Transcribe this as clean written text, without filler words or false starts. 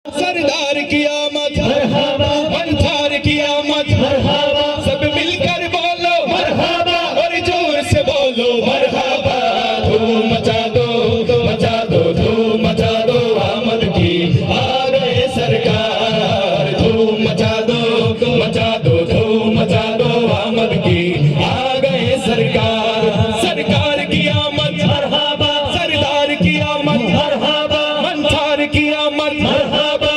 सरदार की आमद मरहबा, मंथार की आमद मरहबा, सब मिलकर बोलो मरहबा और जोर से बोलो मरहबा। धूम मचा दो मचा दो, धूम मचा दो आमद की, आ गए सरकार। धूम मचा दो मचा दो, धूम मचा दो आमद की, आ गए सरकार। सरकार की आमद मरहबा, सरदार की आमद मरहबा, मंथार की आमद मरहबा,